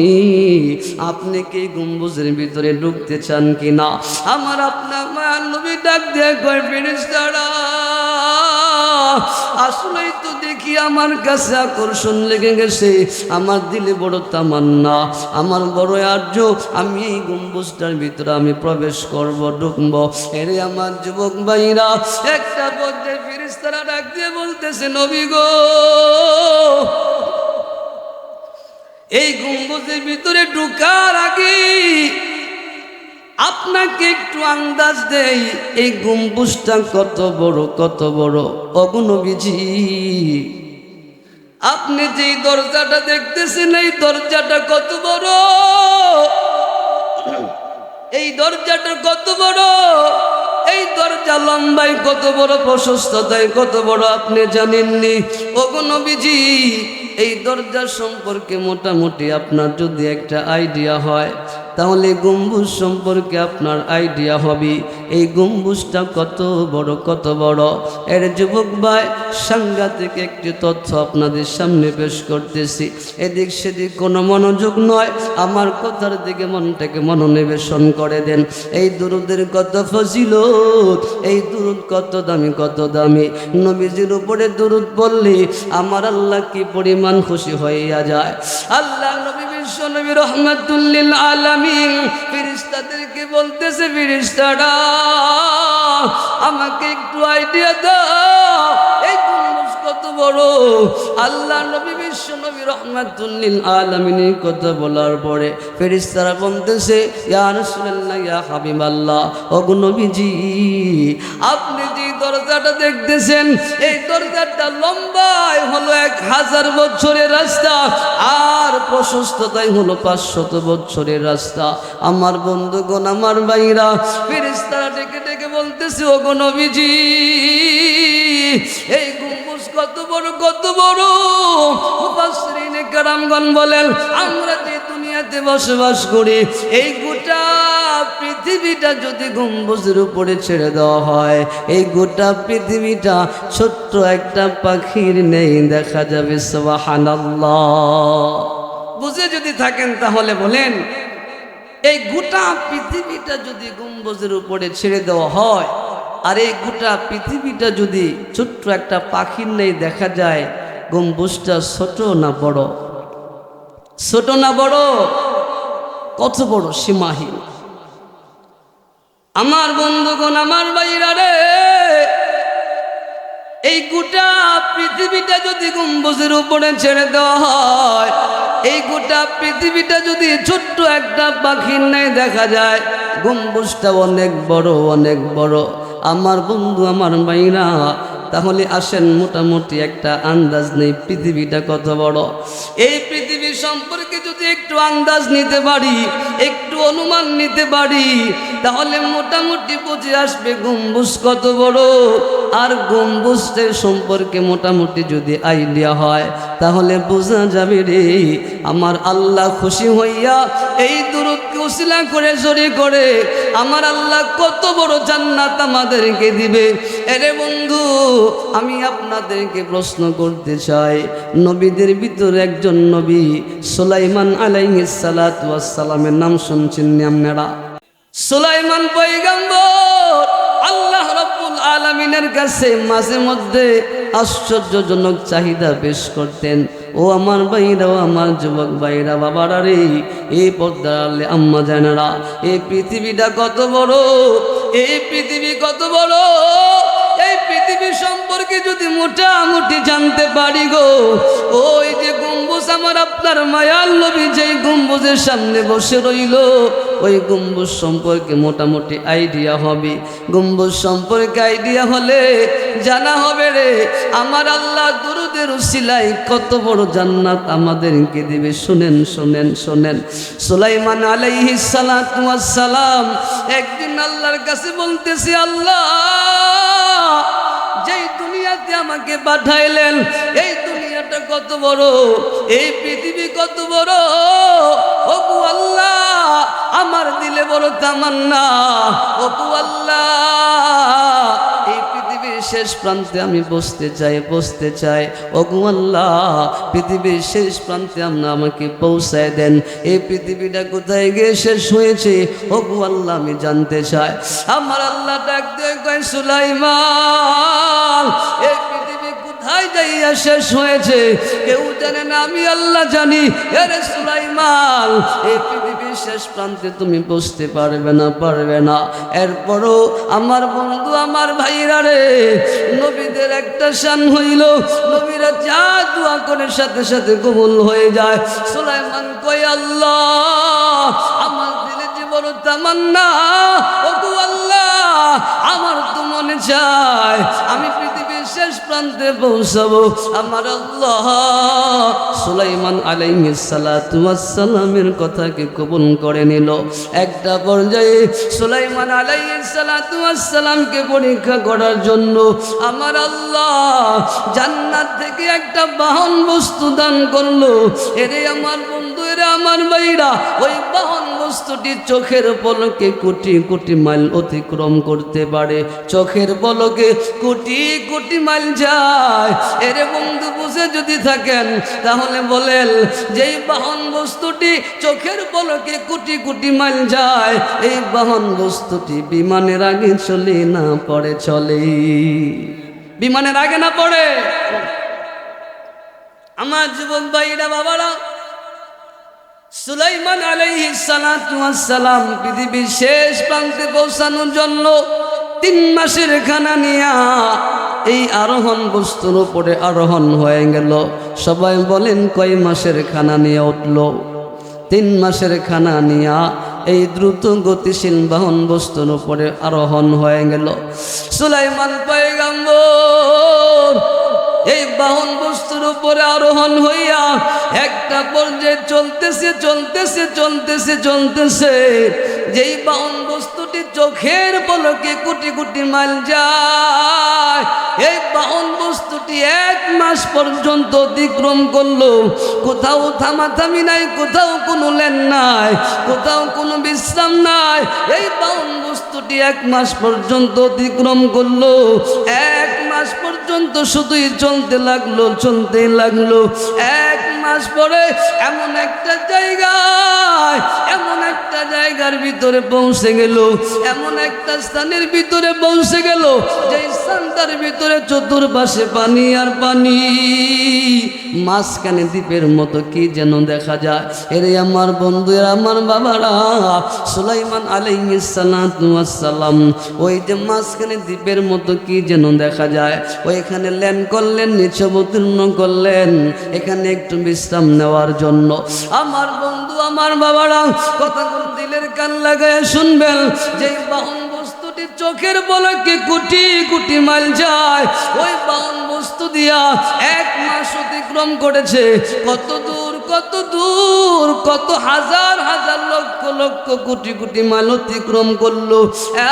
আপনি কি গম্বুজের ভিতরে ঢুকতে চান কিনা? আমার আপনার মায়ার নবী ডাক দিয়ে কয় ফেরেশতারা আসলেই তো দেখি আমার কাছে আকর্ষণ লেগে গেছে, আমার দিলে বড় তামান্না, আমার বড় আর্য, আমি এই গম্বুজটার ভিতরে আমি প্রবেশ করব, ঢুকবো। এরে আমার যুবক ভাইরা, একটা পর্যায়ে ফেরেশতারা ডাক দিয়ে বলতেছে নবী গো, এই গম্বুজের ভিতরে ঢোকার আগে আপনাকে একটু আন্দাজ দেই, এই গম্বুজটা কত বড়, কত বড়। ওগো নবীজি আপনি যেই দরজাটা দেখতেছেন এই দরজাটা কত বড়, এই দরজাটা কত বড়, এই দরজা লম্বায় কত বড়, প্রশস্ততায় কত বড় আপনি জানেননি? ওগো নবীজি এই দরজা সম্পর্কে মোটামুটি আপনার যদি একটা আইডিয়া হয় তাহলে গম্বুজ সম্পর্কে আপনার আইডিয়া হবে এই গম্বুজটা কত বড়, কত বড়। এর যুবক ভাই সাংঘাতিক একটি তথ্য আপনাদের সামনে পেশ করতেছি, এদিক সেদিক কোনো মনোযোগ নয়, আমার কথার দিকে মনটাকে মনোনিবেশন করে দেন। এই দুরুদের কত ফজিলত, এই দুরুদ কত দামি, কত দামি। নবীজির উপরে দুরুদ পড়লে আমার আল্লাহ কি পরিমাণ খুশি হইয়া যায়। আল্লাহ নবী বিশ্ব নবী রহমাতুল লিল আলামিন ফেরেশতাদেরকে বলতেছে ফেরেশতারা আমাকে একটু আইডিয়া দাও এই গম্বুজ কত বড়। আল্লাহ নবী বিশ্ব নবী রহমাতুল লিল আলামিনের কথা বলার পরে ফেরেশতারা বলতেছে ইয়া রাসূলুল্লাহ ইয়া হাবিবাল্লাহ, ওগো নবীজি আপনি যে দরজাটা দেখতেছেন এই দরজাটা লম্বায় হলো 1000 বছরের রাস্তা আর প্রশস্ততাই হলো 500 বছরের রাস্তা। আমার বন্ধুগণ, আমার ভাইরা, ফেরেশতারা ডেকে ডেকে বলতেছে ওগো নবীজি এই গম্বুজ কত বড়, কত বড়। মুফাসসিরিনে কেরামগণ বলেন আমরা যে দুনিয়াতে বসবাস করি এই গোটা পৃথিবীটা যদি গম্বুজের উপরে ছেড়ে দেওয়া হয় এই গোটা পৃথিবীটা ছোট্ট একটা পাখির নেই দেখা যাবে। সুবহানাল্লাহ। বুঝে যদি থাকেন তাহলে বলেন এই গোটা পৃথিবীটা যদি গম্বুজের উপরে ছেড়ে দেওয়া হয় আর এই গোটা পৃথিবীটা যদি ছোট্ট একটা পাখির নেই দেখা যায়, গম্বুজটা ছোট না বড়? ছোট না বড়? কত বড়, সীমাহীন। আমার বন্ধুগণ, আমার ভাইরা রে, এই গোটা পৃথিবীটা যদি গম্বুজের উপরে ছেড়ে দেওয়া হয় এই গোটা পৃথিবীটা যদি ছোট্ট একটা পাখির নেই দেখা যায়, গম্বুজটা অনেক বড়, অনেক বড়। আমার বন্ধু, আমার ভাইরা, তাহলে আসেন মোটামুটি একটা আন্দাজ নেই পৃথিবীটা কত বড়। এই পৃথিবী সম্পর্কে যদি একটু আন্দাজ নিতে পারি, একটু অনুমান নিতে পারি, তাহলে মোটামুটি বুঝে আসবে গম্বুজ কত বড়। আর গম্বুজের সম্পর্কে মোটামুটি যদি আইডিয়া হয় তাহলে বোঝা যাবে রে আমার আল্লাহ খুশি হইয়া এই দুরূদকে উসিলা করে জড়ি করে আমার আল্লাহ কত বড় জান্নাত আমাদেরকে দিবে। এরে বন্ধু, আমি আপনাদেরকে প্রশ্ন করতে চাই, নবীদের ভিতরে একজন নবী সুলাইমান আলাইহিস সালাতু ওয়াস সালামের নাম শুনছেন নি আপনারা? সুলাইমান পয়গম্বর আল্লাহ রাব্বুল আলামিনের কাছে মাঝে মধ্যে আশ্চর্যজনক চাহিদা পেশ করতেন। ও আমার ভাইরা, ও আমার যুবক ভাইরা, বাবারা রে, এই পর্দার আম্মা জানেরা, এই পৃথিবীটা কত বড়, এই পৃথিবী কত বড়। এই পৃথিবী সম্পর্কে যদি মোটামুটি জানতে পারি গো, ওই যে গম্বুজ আমার আপনার মায়ার নবী যেই গম্বুজের সামনে বসে রইল ওই গম্বুজ সম্পর্কে মোটামুটি আইডিয়া হবে। গম্বুজ সম্পর্কে আইডিয়া হলে জানা হবে রে আমার আল্লাহ দুরুদের উসিলায় কত বড় জান্নাত আমাদেরকে দিবে। শুনেন শুনেন শুনেন, সুলাইমান আলাইহিস সালাতু ওয়াস সালাম একদিন আল্লাহর কাছে বলতেছে, আল্লাহ যেই দুনিয়াতে আমাকে পাঠাইলেন এই দুনিয়াটা কত বড়, এই পৃথিবী কত বড়, ওগো আল্লাহ আমার দিলে বড় তামান্না, ওগো আল্লাহ এই পৃথিবীর শেষ প্রান্তে আমি বসতে চাই, বসতে চাই, ওগো আল্লাহ পৃথিবীর শেষ প্রান্তে আপনি আমাকে পৌঁছায় দেন। এই পৃথিবীটা কোথায় গিয়ে শেষ হয়েছে ওগো আল্লাহ আমি জানতে চাই। আমার আল্লাহ ডাক দিয়ে কয়, সুলাইমান এই পৃথিবী কোথায় যাইয়া শেষ হয়েছে কেউ জানে না, আমি আল্লাহ জানি। আরে সুলাইমান এই পৃথিবীর শেষ প্রান্তে তুমি বসতে পারবে না, পারবে না। এরপরও আমার বন্ধু আমার ভাইরা রে, নবীদের একটা শান হইল, নবীরা যা দোয়া করে সাথে সাথে কবুল হয়ে যায়। সুলাইমান কই, আল্লাহ আমার দিলে যে বড় তামান্না, ওগো আল্লাহ আমার তো মনে চায় আমি পৃথিবীর শেষ প্রান্তে পৌঁছাবো। আমার আল্লাহ সুলাইমান আলাইহিস সালাতু ওয়াস সালামের কথাকে কবুল করে নিল। একটা পর্যায়ে সুলাইমান আলাইহিস সালাতু ওয়াস সালামকে পরীক্ষা করার জন্য আমার আল্লাহ জান্নাত থেকে একটা বাহন বস্তু দান করলো। এরে আমার বন্ধু, এরে আমার ভাইরা, ওই বাহন বস্তুটি চোখের পলকে কোটি কোটি মাইল অতিক্রম করতে পারে, চোখের পলকে কোটি কোটি মাইল যায়। এরে বন্ধু বুঝে যদি থাকেন তাহলে বলেন, যেই বাহন বস্তুটি চোখের পলকে কোটি কোটি মাইল যায়, এই বাহন বস্তুটি বিমানের আগে চলে না পড়ে চলে, বিমানের আগে না পড়ে। আমার যুবক ভাইরা বাবারা, সুলাইমান আলাইহিস সালাতু ওয়াস সালাম পৃথিবীর শেষ প্রান্তে পৌঁছানোর জন্য 3 মাসের খানা নিয়া এই আরোহণ বস্তুর উপরে আরোহণ হয়ে গেল। সবাই বলেন কয় মাসের খানা নিয়ে উঠল? 3 মাসের খানা নিয়া এই দ্রুত গতিশীল বাহন বস্তুর উপরে আরোহণ হয়ে গেল। সুলাইমান পয়গম্বর এই বাহন বস্তুর উপরে আরোহণ হইয়া একটা পর্যায়ে চলতেছে চলতেছে চলতেছে চলতেছে, যেই বাহন বস্তুটি চোখের পলকে কোটি কোটি মাইল যায়, এই বাহন বস্তুটি 1 মাস পর্যন্ত অতিক্রম করলো। কোথাও থামাথামি নাই, কোথাও কোনো লেন নাই, কোথাও কোনো বিশ্রাম নাই। এই বাহন বস্তুটি 1 মাস পর্যন্ত অতিক্রম করলো। 1 মাস পর্যন্ত শুধুই চলতে লাগলো, চলতে লাগলো। 1 মাস পরে এমন একটা জায়গায়, এমন একটা জায়গার ভিতরে পৌঁছে গেল, এমন একটা স্থানের ভিতরে পৌঁছে গেল, যে স্থানটার ভিতরে চতুর্পাশে পানি আর পানি, মাঝখানে দ্বীপের মতো কি যেন দেখা যায়। এরে আমার বন্ধুরা, আমার বাবারা, সুলাইমান আলাইহিস সালাতু ওয়াস সালাম ওই যে মাঝখানে দ্বীপের মতো কি যেন দেখা যায়, ওইখানে ল্যান্ড করলেন, নিচে অবতীর্ণ করলেন, এখানে একটু বিশ্রাম নেওয়ার জন্য। আমার বন্ধু আমার বাবারা, কথাগুলো দিলের কান লাগায় শুনবেন। যে বাহন বস্তুটি চোখের পলকে কোটি কোটি মাইল যায়, ওই বাহন বস্তু দিয়া 1 মাস অতিক্রম করেছে। কত দূর, কত দূর, কত হাজার হাজার লক্ষ লক্ষ কোটি কোটি মাইল অতিক্রম করলো।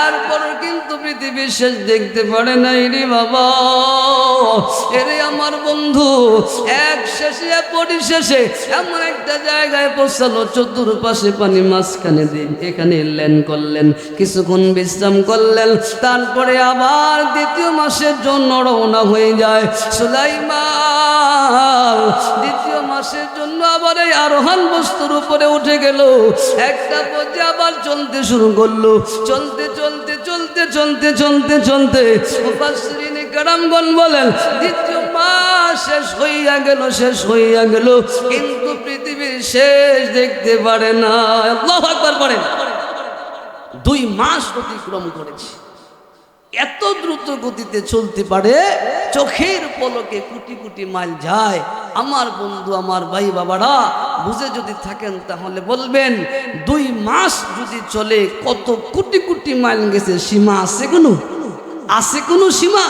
এরপর কিন্তু পৃথিবীর শেষ দেখতে পারে নাই রে বাবা। এরে আমার বন্ধু, এক শেষে পরিশেষে এমন একটা জায়গায় পৌঁছালো, চতুর্পাশে পানি, মাঝখানে দিন, এখানে ল্যান্ড করলেন, কিছুক্ষণ বিশ্রাম করলেন, তারপরে আবার 2য় মাসের জন্য রওনা হয়ে যায় সুলাইমান। 2য় মাসের জন্য আবার এই আরোহণ বস্তুর উপরে উঠে গেল। একটা পর্যায়ে আবার চলতে শুরু করলো, চলতে চলতে চলতে চলতে চলতে চলতে মুফাসসিরিনে কেরামগণ বলেন 2য় মাস শেষ হইয়া গেল, শেষ হইয়া গেল, কিন্তু পৃথিবীর শেষ দেখতে পারে না। আল্লাহু আকবার পড়েন। 2 মাস অতিক্রম করেছে, এত দ্রুত গতিতে চলতে পারে, চোখের পলকে কোটি কোটি মাইল যায়। আমার বন্ধু, আমার ভাই বাবারা, বুঝে যদি থাকেন তাহলে বলবেন 2 মাস যদি চলে কত কোটি কোটি মাইল গেছে। সীমা আছে কোনো? আছে কোনো সীমা?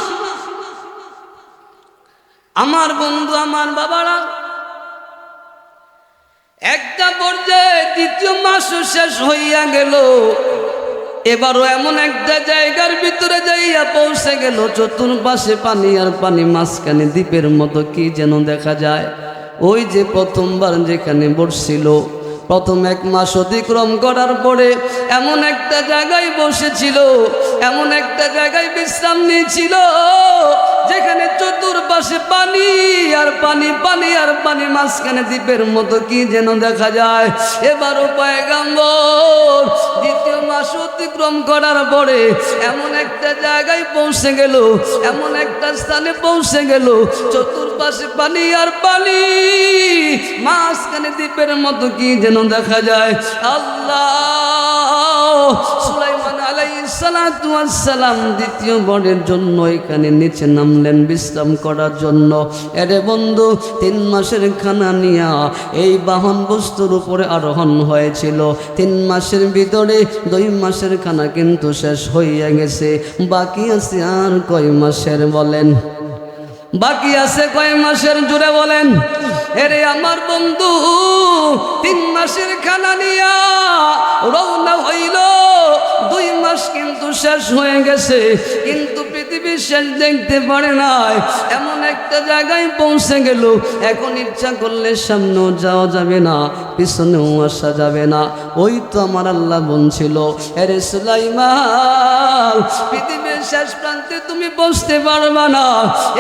আমার বন্ধু, আমার বাবারা, একটা পর্যায়ে 2য় মাসও শেষ হইয়া গেল। এবারও এমন একটা জায়গার ভিতরে যাইয়া পৌঁছে গেল, চতুর্পাশে পানি আর পানি, মাঝখানে দ্বীপের মতো কি যেন দেখা যায়। ওই যে প্রথমবার যেখানে বসছিল, প্রথম 1 মাস অতিক্রম করার পরে এমন একটা জায়গায় বসেছিল, এমন একটা জায়গায় বিশ্রাম নিয়েছিল যেখানে চতুর্পাশে পানি আর পানি, পানি আর পানি, মাঝখানে দ্বীপের মতো কি যেন দেখা যায়। এবারও পয়গম্বর 2য় মাস অতিক্রম করার পরে এমন একটা জায়গায় পৌঁছে গেল, এমন একটা স্থানে পৌঁছে গেল, চতুর্পাশে পানি আর পানি, মাঝখানে দ্বীপের মতো কি যেন দেখা যায়। আল্লাহ, সুলাইমান আলাইহিস সালাতু ওয়াস সালাম 2য় বারের জন্য এখানে নিচে নামলেন বিশ্রাম করার জন্য। এরে বন্ধু, 3 মাসের খানা নিয়া এই বাহন বস্তুর উপরে আরোহণ হয়েছিল। 3 মাসের ভিতরে 2 মাসের খানা কিন্তু শেষ হইয়া গেছে। বাকি আছে আর কয় মাসের বলেন? বাকি আছে কয় মাসের? জুড়ে বলেন। এরে আমার বন্ধু, 3 মাসের খানা নিয়া রওনা হইল। 2 মাস কিন্তু শেষ হয়ে গেছে, কিন্তু পৃথিবীর শেষ দেখতে পারে নাই। এমন একটা জায়গায় পৌঁছে গেল, এখন ইচ্ছা করলে সামনেও যাওয়া যাবে না, পিছনেও আসা যাবে না। ওই তো আমার আল্লাহ বলছিল, এরে সুলাইমান, পৃথিবীর শেষ প্রান্তে তুমি বসতে পারবা না।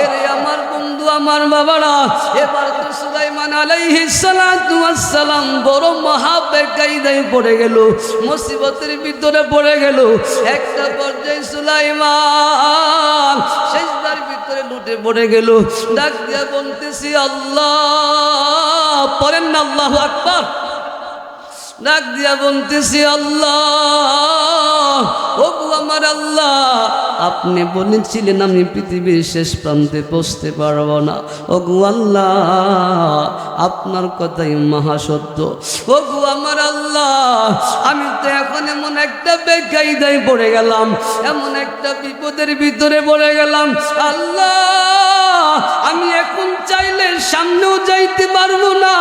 এরে আমার বন্ধু, আমার বাবারা, এবার তো সুলাইমান আলাইহিস সালাতু ওয়াস সালাম বড় মহাবেকায়দায় পড়ে গেল, মুসিবতের ভিতরে পড়ে গেল। একটা পর্যায়ে সুলাইমান সেজদার ভিতরে লুটে পড়ে গেল। ডাক দিয়া বলতেছি আল্লাহ, পড়েন না আল্লাহু আকবার। ডাক দিয়া বলতেছি আল্লাহ, ওগো আমার আল্লাহ, আপনি বলেছিলেন আমি পৃথিবীর শেষ প্রান্তে পৌঁছতে পারবো না। ওগো আল্লাহ, আপনার কথাই মহাসত্য। ওগো আমার আল্লাহ, আমি তো এখন এমন একটা বেকায়দায় পড়ে গেলাম, এমন একটা বিপদের ভিতরে পড়ে গেলাম। আল্লাহ, আমি এখন চাইলে সামনেও যাইতে পারবো না,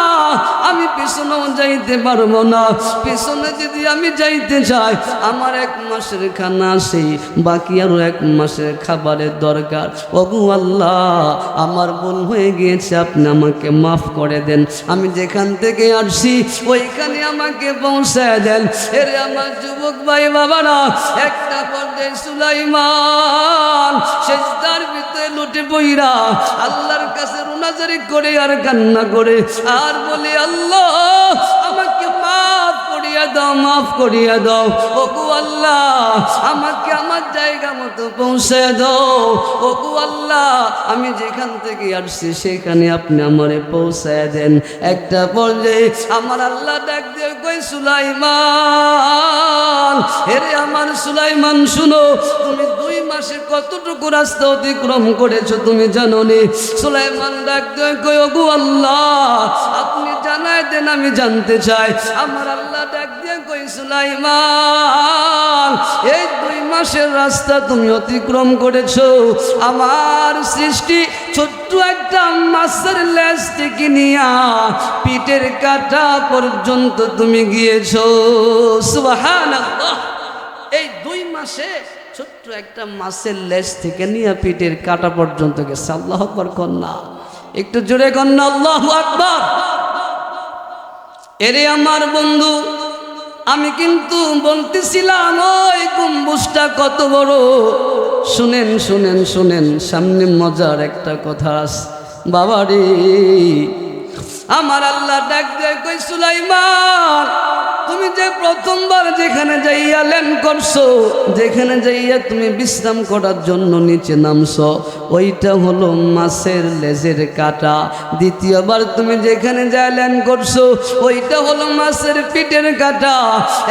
আমি পিছনেও যাইতে পারবো না। পিছনে যদি আমি যাইতে চাই, আমার 1 মাসের খানা আছে, বাকি আরো 1 মাসের খাবারের দরকার। ওগো আল্লাহ, আমার ভুল হয়ে গিয়েছে, আপনি আমাকে মাফ করে দেন। আমি যেখান থেকে আসছি ওইখানে আমাকে পৌঁছায় দেন। এরে আমার যুবক ভাই বাবারা, একটা পর্যায়ে সুলাইমান সেজদার ভিতরে লুটে পইরা আল্লাহর কাছে রুনাজারি করে আর কান্না করে আর বলে, আল্লাহ আমাকে মাফ করিয়া দাও, মাফ করিয়া দাও। ওগো আল্লাহ, আমাকে আমার জায়গা মতো পৌঁছে দাও। ওগো আল্লাহ, আমি যেখান থেকে আসছি সেখানে আপনি আমারে পৌঁছায় দেন। একটা পর্যায়ে আমার আল্লাহ ডাক দিয়ে কই, সুলাইমান, এরে আমার সুলাইমান, শুনো, তুমি 2 মাসে কতটুকু রাস্তা অতিক্রম করেছো তুমি জানো নি? সুলাইমান ডাক দিয়ে কই, ওগো আল্লাহ, আপনি জানাই দেন, আমি জানতে চাই। আমার আল্লাহ ডাক দিয়ে কই, সুলাইমান, এই 2 মাসের রাস্তা তুমি অতিক্রম করেছো আমার সৃষ্টি ছোট্ট একটা মাছের লেজ থেকে নিয়া পিঠের কাটা পর্যন্ত তুমি গিয়েছো। সুবহানাল্লাহ, এই 2 মাসে ছোট্ট একটা মাছের লেজ থেকে নিয়ে পিঠের কাটা পর্যন্ত গেছে। আল্লাহু আকবার কন্যা, একটু জোরে কন্যা আল্লাহু আকবার। এরে আমার বন্ধু, আমি কিন্তু বলতেছিলাম ওই গম্বুজটা কত বড়। শুনেন শুনেন শুনেন, সামনে মজার একটা কথা আছে বাবারে। আমার আল্লাহ ডাক দিয়ে কই, সুলাইমান, তুমি যে প্রথমবার যেখানে যাইয়া ল্যান্ড করছো, যেখানে যাইয়া তুমি বিশ্রাম করার জন্য নিচে নামছো, ওইটা হলো মাছের লেজের কাটা। দ্বিতীয়বার তুমি যেখানে যাই ল্যান্ড করছো, ওইটা হলো মাছের পিঠের কাটা।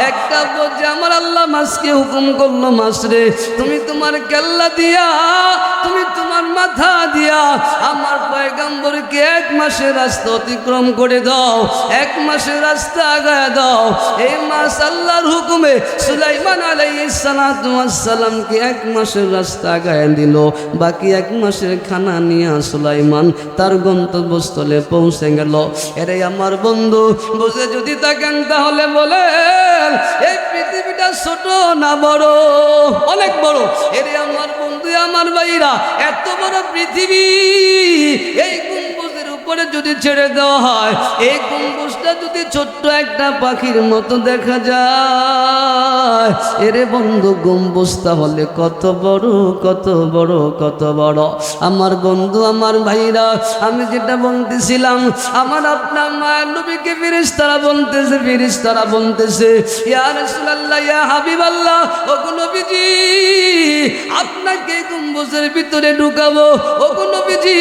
একটা পর্যায়ে আমার আল্লাহ মাছকে হুকুম করলো, মাছ রে তুমি তোমার কেল্লা দিয়া, তুমি তোমার মাথা দিয়া আমার পয়গম্বরকে 1 মাসের রাস্তা অতিক্রম করে দাও, 1 মাসের রাস্তা আগায় দাও। এই মাছ আল্লাহর হুকুমে সুলাইমান আলাইহিস সালাতু ওয়াস সালামকে 1 মাসের রাস্তা আগায় দিল। বাকি 1 মাসের খানা নিয়ে সুলাইমান তার গন্তব্যস্থলে পৌঁছে গেল। এরে আমার বন্ধু, বুঝে যদি থাকেন তাহলে বলেন এই পৃথিবীটা ছোট না বড়? অনেক বড়। এরে আমার বন্ধু, আমার ভাইরা, এত বড় পৃথিবী, এই গম্বুজের উপরে যদি ছেড়ে দেওয়া হয়, এই গম্বুজটা যদি ছোট্ট একটা পাখির মতো দেখা যায়, এরে বন্ধু গম্বুজটা হলে কত বড়, কত বড়, কত বড়। আমার বন্ধু, আমার ভাইরা, আমি যেটা বলতেছিলাম, আমার আপনার মায়ের নবীকে ফেরেশতারা বলতেছে, ফেরেশতারা বলতেছে, ইয়া রাসূলুল্লাহ, ইয়া হাবিবাল্লাহ, ওগো নবীজি আপনাকে গম্বুজের ভিতরে ঢুকাবো। ওগো নবীজি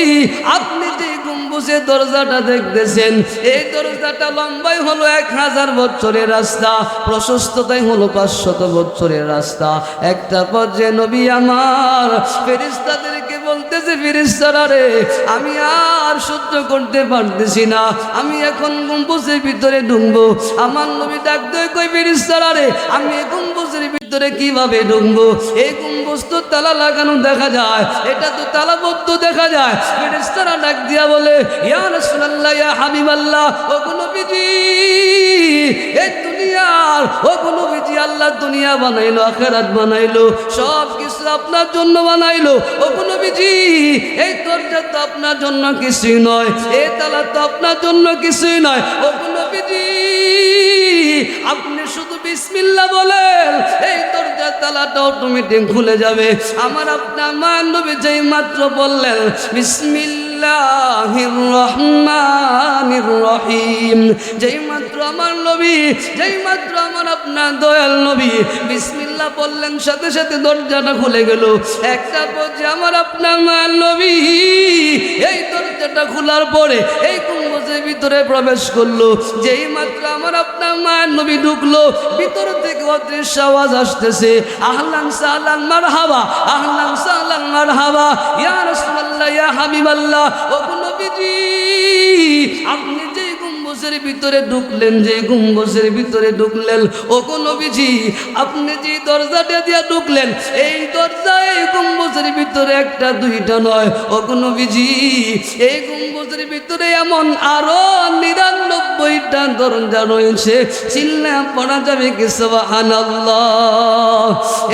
আপনি যে গম্বুজের দরজাটা দেখতেছেন, এই দরজাটা লম্বাই হলো 1000 বছরের রাস্তা, প্রশস্ততাই হলো 500 বছরের রাস্তা। একটা পর্যায়ে নবী আমার ফেরেশতাদেরকে বলতেছে, ফেরেশতারা রে আমি আর সহ্য করতে পারতেছি না, আমি এখন গম্বুজের ভিতরে ঢুকবো। আমার নবী ডাক দিয়ে কই, ফেরেশতারা রে আমি এই গম্বুজের ভিতরে কিভাবে ঢুকবো? এই গম্বুজ তো তালা লাগানো দেখা যায়, এটা তো তালাবদ্ধ দেখা যায়। ফেরেশতারা ডাক দিয়া বলে, ইয়া রাসূলুল্লাহ, ইয়া হাবিবাল্লাহ, ওগো নবীজি এই দুনিয়ার, ওগো নবীজি আল্লাহ দুনিয়া বানাইলো, আখিরাত বানাইলো, সব কিছু আপনার জন্য বানাইলো। ওগো নবীজি এই দরজা তো আপনার জন্য কিছুই নয়, এই তালা তো আপনার জন্য কিছুই নয়। ওগো নবীজি আপনি শুধু বিসমিল্লাহ বলেন, এই দরজার তালাটা অটোমেটিক খুলে যাবে। আমার আপনার মায়ের নবী যেই মাত্র বললেন বিসমিল্লাহির রহমানির রহিম, যেই মাত্র আমার নবী, যেই মাত্র আমার আপনার দয়াল নবী বিসমিল্লাহ বললেন, সাথে সাথে দরজাটা খুলে গেল। একটা পর্যায়ে আমার আপনার মায়ের নবী এই দরজাটা খোলার পরে এই গম্বুজের ভিতরে প্রবেশ করলো। যেই মাত্র আমার আপনার মায়ের নবী ঢুকলো, ভিতর থেকে অদৃশ্য আওয়াজ আসতেছে, আহলান সাহলান মারহাবা, আহলান সাহলান মারহাবা, ইয়া রাসূলুল্লাহ, ইয়া হাবিবাল্লাহ, ওগো নবীজি আপনি যে গম্বুজের ভিতরে ঢুকলেন, যে গম্বুজের ভিতরে ঢুকলেন, ওগো নবীজি আপনি যে দরজাটা দিয়ে ঢুকলেন, এই দরজা এই গম্বুজের ভিতরে একটা দুইটা নয়, ওগো নবীজি এই গম্বুজের ভিতরে এমন আরো 99টা দরজা রয়েছে। চিল্লা পড়া যাবে কি সুবহানাল্লাহ?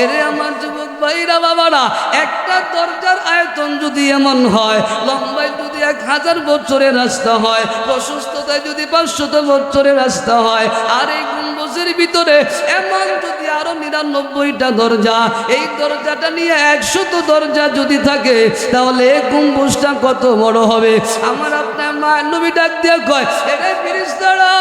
এরে আমার যুবক ভাইরা, বাবারা, একটা দরজার আয়তন যদি এমন হয়, লম্বায় যদি 1000 বছরের রাস্তা হয়, প্রশস্ততায় যদি 500 বছরের রাস্তা হয়, আর এই গম্বুজের ভিতরে এমন যদি আরো 99টা দরজা, এই দরজাটা নিয়ে 100 দরজা যদি থাকে, তাহলে এই গম্বুজটা কত বড় হবে? আমার আপনার মায়ের নবী ডাক দিয়ে কয়, এটা ফেরেশতারা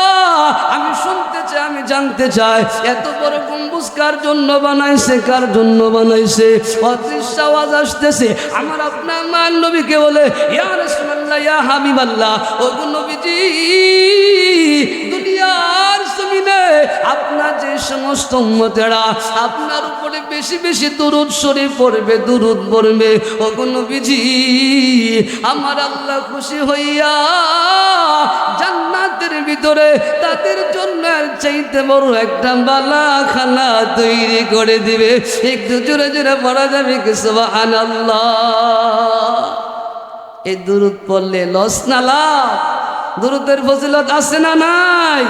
আমি শুনতে চাই, আমি জানতে চাই এত বড় গম্বুজ কার জন্য বানাইছে, কার জন্য বানাইছে? অদৃশ্য আওয়াজ আসতেছে। আমার আপনার মায়ের নবীকে বলে, ইয়া রাসূলুল্লাহ, ইয়া হাবিবাল্লাহ, ওগো নবীজি দুনিয়ার জমিনে আপনার যে সমস্ত উম্মতেরা আপনার উপরে বেশি বেশি দুরূদ শরীফ পড়বে, দুরূদ পড়বে, ওগো নবীজি আমার আল্লাহ খুশি হইয়া জান্নাতের ভিতরে তাদের জন্য চাইতে বড় একটা বালাখানা তৈরি করে দিবে। একটু জোরে জোরে পড়া যাবে কি সুবহানাল্লাহ? এই দুরূদ পড়লে লস না লাভ? দুরূদের ফজিলত আছে না নাই?